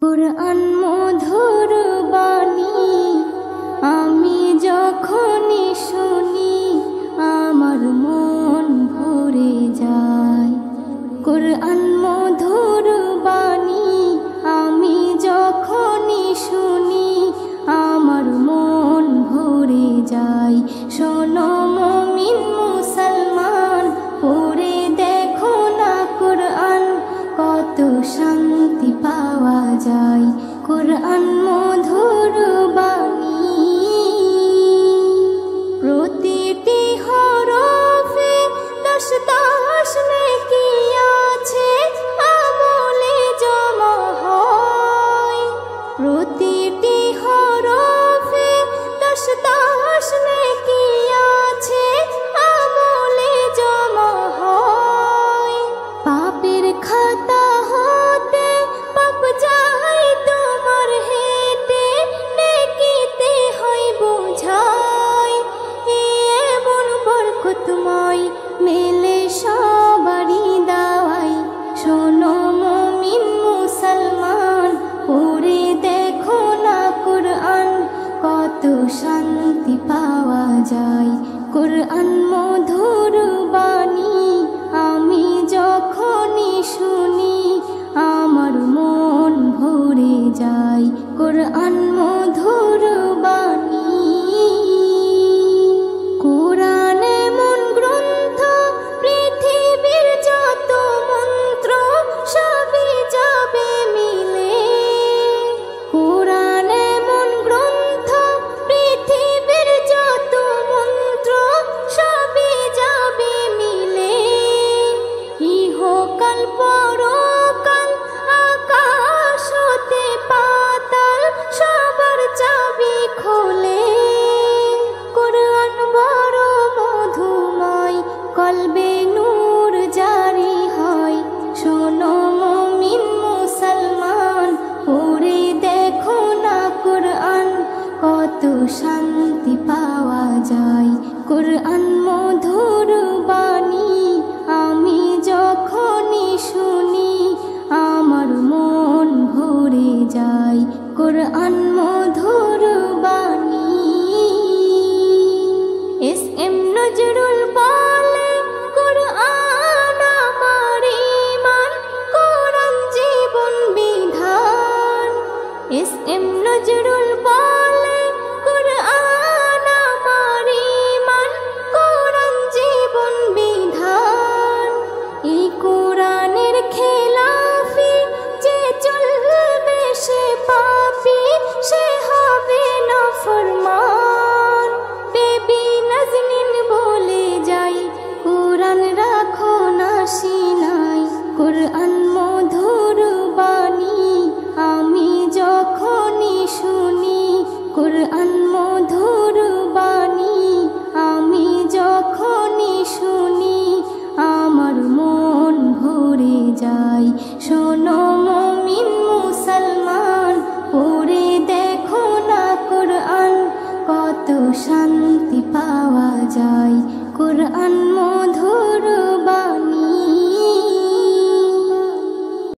কুরআন মধুর বাণী আমি যখনই শুনি আমার মন ভরে যায়। কুরআন মধুর বাণী আমি যখনই শুনি আমার মন ভরে যায়। শোনো মুমিন মুসলমান, পড়ে দেখো না কুরআন, কত শান্তি পাওয়া যায়। কুরআন মধুর বাণী প্রতিটি হরফে 10 নেকি আছে, আমলে জমা হয়। প্রতিটি হরফে 10 নেকি আছে, আমলে জমা হয়। পাপের খাতা হতে পাপ যায় তোমার হেঁটে, নেকিতে হয় বোঝাই। এমন বরকতময় মেলে সবারই দাওয়াই। শোনো মুমিন মুসলমান, পড়ে দেখো না কুরআন, কত শান্তি পাওয়া যায়। কুরআন মধুর বাণী আমি যখনই শুনি আমার মন ভরে যায়। কুরআন মধুর বাণী কুরআন এমন গ্রন্থ, পৃথিবীর যত মন্ত্র সবই যাবে মিলে। কুরআন এমন গ্রন্থ, পৃথিবীর যত মন্ত্র সবই যাবে মিলে। ইহকাল পরকাল আকাশ হতে পাতাল সবার চাবি খোলে। কুরআন বড় মধুময়, কলবে নূর জারি হয়। শোনো মুমিন মুসলমান, পড়ে দেখো না কুরআন, কত শান্তি পাওয়া যায়। কুরআন মধুর বাণী আমি যখনই শুনি আমার মন ভরে যায়। কুরআন মধুর বাণী এস.এম. নজরুল বলে, কুরআন আমার ঈমান, কুরআন জীবন বিধান। এস.এম. নজরুল বলে, কুরআন আমার ঈমান, কুরআন জীবন বিধান। এই কুরআনের খেলাফি যে চলবে সে পাপী, সে হবে নাফরমান। বেবি নাজনীন বলে যাই, কুরআন রাখো না সিনায়। কুরআন মধুর বাণী আমি যখনই শুনি, কুরআন মধুর বাণী আমি যখনই শুনি আমার মন ভরে যায়। শোনো মুমিন মুসলমান, পড়ে দেখো না কুরআন, কত শান্তি পাওয়া যায়। কুরআন